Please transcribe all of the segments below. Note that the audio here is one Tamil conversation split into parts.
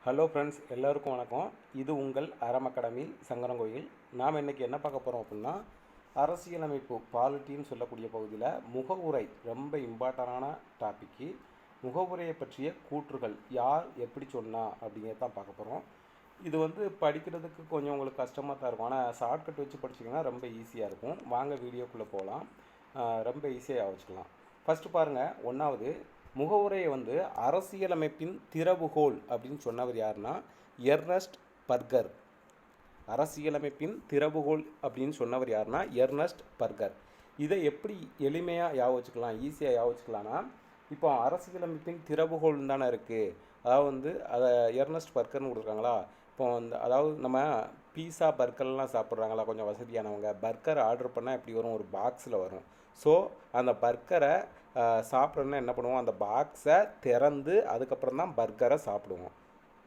ஹலோ ஃப்ரெண்ட்ஸ், எல்லோருக்கும் வணக்கம். இது உங்கள் அறம் அகாடமி சங்கரங்கோயில். நாம் இன்றைக்கி என்ன பார்க்க போகிறோம் அப்படின்னா, அரசியலமைப்பு பாலிட்டின்னு சொல்லக்கூடிய பகுதியில் முகவுரை ரொம்ப இம்பார்ட்டண்டான டாப்பிக்கு. முகவுரையை பற்றிய கூற்றுகள் யார் எப்படி சொன்னா அப்படிங்கிறத தான் பார்க்க போகிறோம். இது படிக்கிறதுக்கு கொஞ்சம் உங்களுக்கு கஷ்டமாக தான் இருக்கும், ஆனால் ஷார்ட்கட் வச்சு படிச்சிங்கன்னா ரொம்ப ஈஸியாக இருக்கும். வாங்க வீடியோக்குள்ளே போகலாம். ரொம்ப ஈஸியாக வச்சுக்கலாம். ஃபஸ்ட்டு பாருங்கள், ஒன்றாவது முகவுரையை அரசியலமைப்பின் திறவுகோல் அப்படின்னு சொன்னவர் யாருன்னா எர்னஸ்ட் பர்கர். அரசியலமைப்பின் திறவுகோல் அப்படின்னு சொன்னவர் யாருன்னா எர்னஸ்ட் பர்கர். இதை எப்படி எளிமையாக ஞாபகம் வச்சுக்கலாம், ஈஸியாக ஞாபகம் வச்சுக்கலாம்னா, இப்போ அரசியலமைப்பின் திறவுகோல் தானே இருக்குது. அதாவது அதை எர்னஸ்ட் பர்கர்னு கொடுத்துருக்காங்களா. இப்போ அதாவது நம்ம பீஸா பர்கர்லாம் சாப்பிட்றாங்களா கொஞ்சம் வசதியானவங்க, பர்கர் ஆர்டர் பண்ணால் எப்படி வரும், ஒரு பாக்ஸில் வரும். ஸோ அந்த பர்கரை சாப்பிட்றோன்னா என்ன பண்ணுவோம், அந்த பாக்ஸை திறந்து அதுக்கப்புறம் தான் பர்கரை சாப்பிடுவோம்.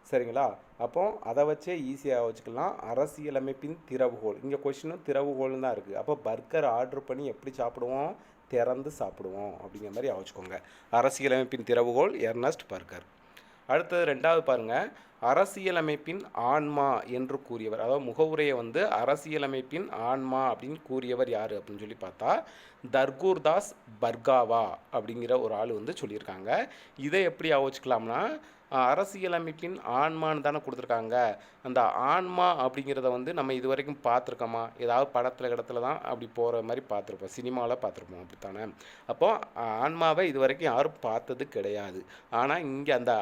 சரிங்களா? அப்போ அதை வச்சே ஈஸியாக வச்சுக்கலாம். அரசியலமைப்பின் திறவுகோல், இங்கே கொஷினும் திறவுகோல்னு தான் இருக்குது. அப்போ பர்கர் ஆர்டர் பண்ணி எப்படி சாப்பிடுவோம், திறந்து சாப்பிடுவோம் அப்படிங்கிற மாதிரி வச்சுக்கோங்க. அரசியலமைப்பின் திறவுகோல் எர்னஸ்ட் பர்கர். அடுத்தது ரெண்டாவது பாருங்கள், அரசியலமைப்பின் ஆன்மா என்று கூறியவர், அதாவது முகவுரையை அரசியலமைப்பின் ஆன்மா அப்படின்னு கூறியவர் யார் அப்படின்னு சொல்லி பார்த்தா தர்கூர்தாஸ் பர்காவா அப்படிங்கிற ஒரு ஆள் சொல்லியிருக்காங்க. இதை எப்படி யோசிக்கலாம்னா, அரசியலமைப்பின் ஆன்மான்னு தானே கொடுத்துருக்காங்க. அந்த ஆன்மா அப்படிங்கிறத நம்ம இது வரைக்கும் பார்த்துருக்கோமா, ஏதாவது படத்தில் தான் அப்படி போகிற மாதிரி பார்த்துருப்போம், சினிமாவில் பார்த்துருப்போம், அப்படித்தானே. அப்போ ஆன்மாவை இது வரைக்கும் யாரும் பார்த்தது கிடையாது. ஆனால் இங்கே அந்த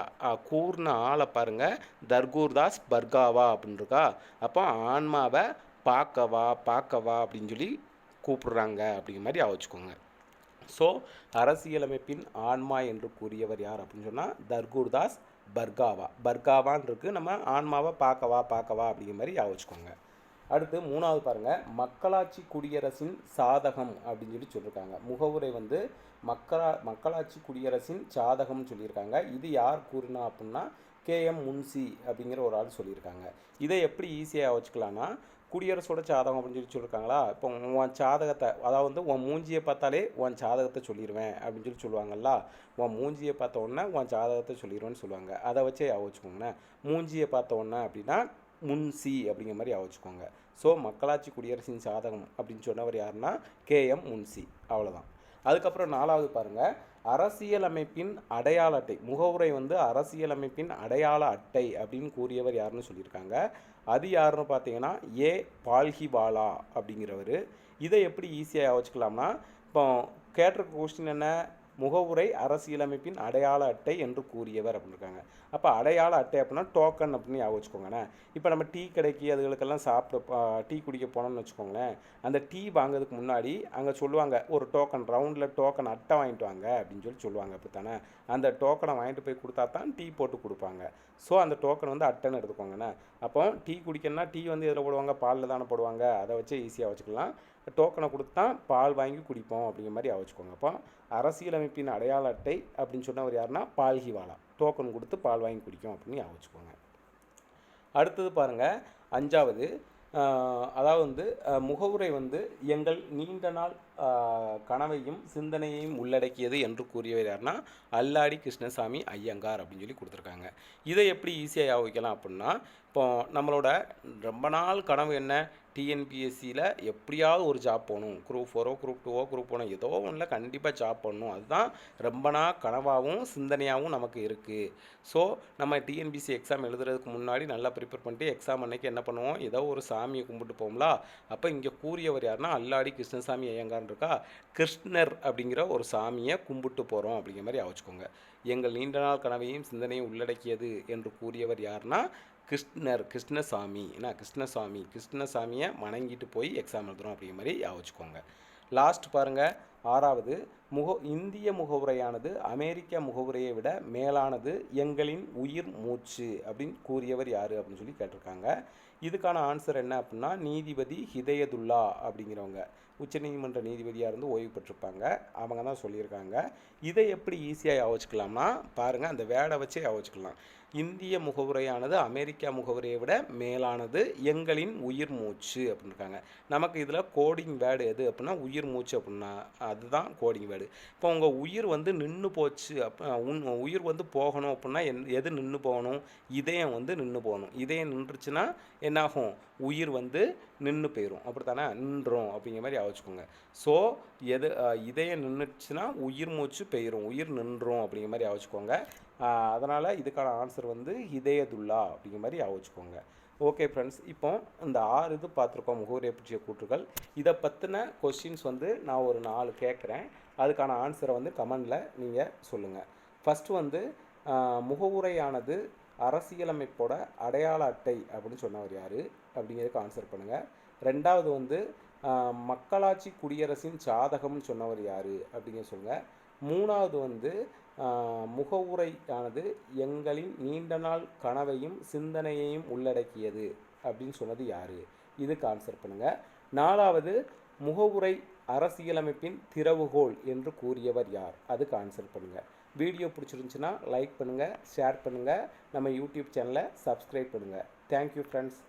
கூர்ன ஆளை பாருங்கள், தர்கூர்தாஸ் பர்காவா அப்படின்னு இருக்கா. அப்போ ஆன்மாவை பார்க்கவா அப்படின்னு சொல்லி கூப்பிடுறாங்க அப்படிங்கிற மாதிரி வச்சுக்கோங்க. ஸோ அரசியலமைப்பின் ஆன்மா என்று கூறியவர் யார் அப்படின்னு சொன்னால் தர்கூர்தாஸ் பர்காவான் இருக்குது. நம்ம ஆன்மாவை பார்க்கவா அப்படிங்கிற மாதிரி வச்சுக்கோங்க. அடுத்து மூணாவது பாருங்கள், மக்களாட்சி குடியரசின் சாதகம் அப்படின்னு சொல்லி சொல்லியிருக்காங்க. முகவுரை மக்களாட்சி குடியரசின் சாதகம்னு சொல்லியிருக்காங்க. இது யார் கூறினா அப்படின்னா கேஎம் முன்சி அப்படிங்கிற ஒரு ஆள் சொல்லியிருக்காங்க. இதை எப்படி ஈஸியாக வச்சுக்கலான்னா, குடியரசோட சாதகம் அப்படின்னு சொல்லி சொல்லியிருக்காங்களா. இப்போ உன் சாதகத்தை, அதாவது உன் மூஞ்சியை பார்த்தாலே உன் சாதகத்தை சொல்லிடுவேன் அப்படின்னு சொல்லி சொல்லுவாங்கள்ல. உன் மூஞ்சியை பார்த்த உடனே உன் சாதகத்தை சொல்லிடுவேன்னு சொல்லுவாங்க. அதை வச்சே வச்சுக்கோங்களேன். மூஞ்சியை பார்த்த உடனே அப்படின்னா முன்சி அப்படிங்கிற மாதிரி வச்சுக்கோங்க. ஸோ மக்களாட்சி குடியரசின் சாதகம் அப்படின்னு சொன்னவர் யாருன்னா கேஎம் முன்சி. அவ்வளோதான். அதுக்கப்புறம் நாலாவது பாருங்கள், அரசியலமைப்பின் அடையாள அட்டை. முகவுரை அரசியலமைப்பின் அடையாள அட்டை அப்படின்னு கூறியவர் யாருன்னு சொல்லியிருக்காங்க. அது யாருன்னு பார்த்தீங்கன்னா ஏ பால்கிவாலா அப்படிங்கிறவர். இதை எப்படி ஈஸியாக வச்சுக்கலாம்னா, இப்போ கேட்டிருக்க கொஸ்டின் என்ன, முகவுரை அரசியலமைப்பின் அடையாள அட்டை என்று கூறியவர் அப்படின்னு இருக்காங்க. அப்போ அடையாள அட்டை அப்படின்னா டோக்கன் அப்படின்னு வச்சுக்கோங்கண்ணே. இப்போ நம்ம டீ கடைக்கு அதுகளுக்கெல்லாம் டீ குடிக்க போனோம்னு வச்சுக்கோங்களேன். அந்த டீ வாங்கிறதுக்கு முன்னாடி அங்கே சொல்லுவாங்க, ஒரு டோக்கன் ரவுண்டில் டோக்கன் அட்டை வாங்கிட்டு வாங்க அப்படின்னு சொல்லுவாங்க. அப்படித்தானே. அந்த டோக்கனை வாங்கிட்டு போய் கொடுத்தா தான் டீ போட்டு கொடுப்பாங்க. ஸோ அந்த டோக்கன் அட்டைன்னு எடுத்துக்கோங்கண்ணே. அப்போ டீ குடிக்கணும்னா டீ எதில் போடுவாங்க, பாலில் தானே போடுவாங்க. அதை வச்சு ஈஸியாக வச்சுக்கலாம். டோக்கனை கொடுத்தா பால் வாங்கி குடிப்போம் அப்படிங்கிற மாதிரி வச்சுக்கோங்க. அப்போ அரசியலமைப்பின் அடையாள அட்டை அப்படின்னு சொன்னவர் யாருன்னா பால்கிவாலா. டோக்கன் கொடுத்து பால் வாங்கி குடிக்கும் அப்படின்னு வச்சுக்கோங்க. அடுத்தது பாருங்கள், அஞ்சாவது, அதாவது முகவுரை எங்கள் நீண்ட நாள் கனவையும் சிந்தனையையும் உள்ளடக்கியது என்று கூறியவர் யாருன்னா அல்லாடி கிருஷ்ணசாமி ஐயங்கார் அப்படின்னு சொல்லி கொடுத்துருக்காங்க. இதை எப்படி ஈஸியாக வைக்கலாம் அப்படின்னா, இப்போ நம்மளோட ரொம்ப நாள் கனவு என்ன, டிஎன்பிஎஸ்சியில் எப்படியாவது ஒரு ஜாப் போகணும், குரூப் 4ஓ குரூப் 2ஓ குரூப் 1 ஏதோ ஒன்றில் கண்டிப்பாக ஜாப் பண்ணணும். அதுதான் ரொம்ப நாள் கனவாகவும் சிந்தனையாகவும் நமக்கு இருக்குது. ஸோ நம்ம டிஎன்பிஎஸ்சி எக்ஸாம் எழுதுறதுக்கு முன்னாடி நல்லா ப்ரிப்பேர் பண்ணிட்டு எக்ஸாம் அன்னைக்கு என்ன பண்ணுவோம், ஏதோ ஒரு சாமியை கும்பிட்டு போகும்ல. அப்போ இங்கே கூறியவர் யாருன்னா அல்லாடி கிருஷ்ணசாமி ஐயங்கார் இருக்கா. கிருஷ்ணர் அப்படிங்கிற ஒரு சாமியை கும்பிட்டு போகிறோம் அப்படிங்கிற மாதிரி வச்சுக்கோங்க. எங்கள் நீண்ட நாள் கனவையும் சிந்தனையும் உள்ளடக்கியது என்று கூறியவர் யாருன்னா கிருஷ்ணசாமி. ஏன்னா கிருஷ்ணசாமியை வணங்கிட்டு போய் எக்ஸாம் எழுதுகிறோம் அப்படிங்கிற மாதிரி வச்சுக்கோங்க. லாஸ்ட் பாருங்கள், ஆறாவது, இந்திய முகவுரையானது அமெரிக்க முகவுரையை விட மேலானது, எங்களின் உயிர் மூச்சு அப்படின்னு கூறியவர் யார் அப்படின்னு சொல்லி கேட்டிருக்காங்க. இதுக்கான ஆன்சர் என்ன அப்படின்னா நீதிபதி ஹிதயதுல்லா அப்படிங்கிறவங்க. உச்சநீதிமன்ற நீதிபதியாக இருந்து ஓய்வு பெற்றிருப்பாங்க. அவங்க தான் சொல்லியிருக்காங்க. இதை எப்படி ஈஸியாக யோசிக்கலாம்னா பாருங்கள், அந்த வேர்டை வச்சே யோசிக்கலாம். இந்திய முகவுரையானது அமெரிக்கா முகவுரையை விட மேலானது, எங்களின் உயிர் மூச்சு அப்படின்னு இருக்காங்க. நமக்கு இதில் கோடிங் வேர்டு எது அப்படின்னா உயிர் மூச்சு அப்படின்னா அதுதான் கோடிங் வேர்டு. இப்போ உங்கள் உயிர் வந்து நின்று போச்சு உயிர் வந்து போகணும் அப்படின்னா எது நின்று போகணும்? இதயம் வந்து நின்று போகணும். இதயம் நின்றுச்சுன்னா என்னாகும்? உயிர் வந்து நின்று போயிடும். அப்படி தானே? நின்றோம் அப்படிங்கிற மாதிரி யோசிச்சுக்கோங்க. ஸோ இதயம் நின்றுச்சுன்னா உயிர் மூச்சு போயிடும், உயிர் நின்றோம் அப்படிங்கிற மாதிரி யோசிச்சுக்கோங்க. அதனால் இதுக்கான ஆன்சர் வந்து ஹிதயதுல்லா அப்படிங்கிற மாதிரி யோசிச்சுக்கோங்க. ஓகே ஃப்ரெண்ட்ஸ், இப்போ இந்த 6 இது பார்த்துருக்கோம் முகவுரை பற்றிய கூற்றுகள். இதை பற்றின கொஸ்டின்ஸ் வந்து நான் ஒரு 4 கேட்குறேன். அதுக்கான ஆன்சரை வந்து கமெண்டில் நீங்கள் சொல்லுங்கள். ஃபஸ்ட்டு வந்து முகவுரையானது அரசியலமைப்போட அடையாள அட்டை அப்படின்னு சொன்னவர் யார் அப்படிங்கிறதுக்கு ஆன்சர் பண்ணுங்கள். ரெண்டாவது வந்து மக்களாட்சி குடியரசின் சாதகம்னு சொன்னவர் யார் அப்படிங்கிற சொல்லுங்கள். மூணாவது வந்து முகவுரையானது எங்களின் நீண்ட நாள் கனவையும் சிந்தனையையும் உள்ளடக்கியது அப்படின்னு சொன்னது யார், இதுக்கு ஆன்சர் பண்ணுங்கள். நாலாவது முகவுரை அரசியலமைப்பின் திறவுகோல் என்று கூறியவர் யார், அதுக்கு ஆன்சர் பண்ணுங்கள். வீடியோ பிடிச்சிருந்துச்சுன்னா லைக் பண்ணுங்கள், ஷேர் பண்ணுங்கள், நம்ம யூடியூப் சேனலை சப்ஸ்கிரைப் பண்ணுங்கள். Thank you friends.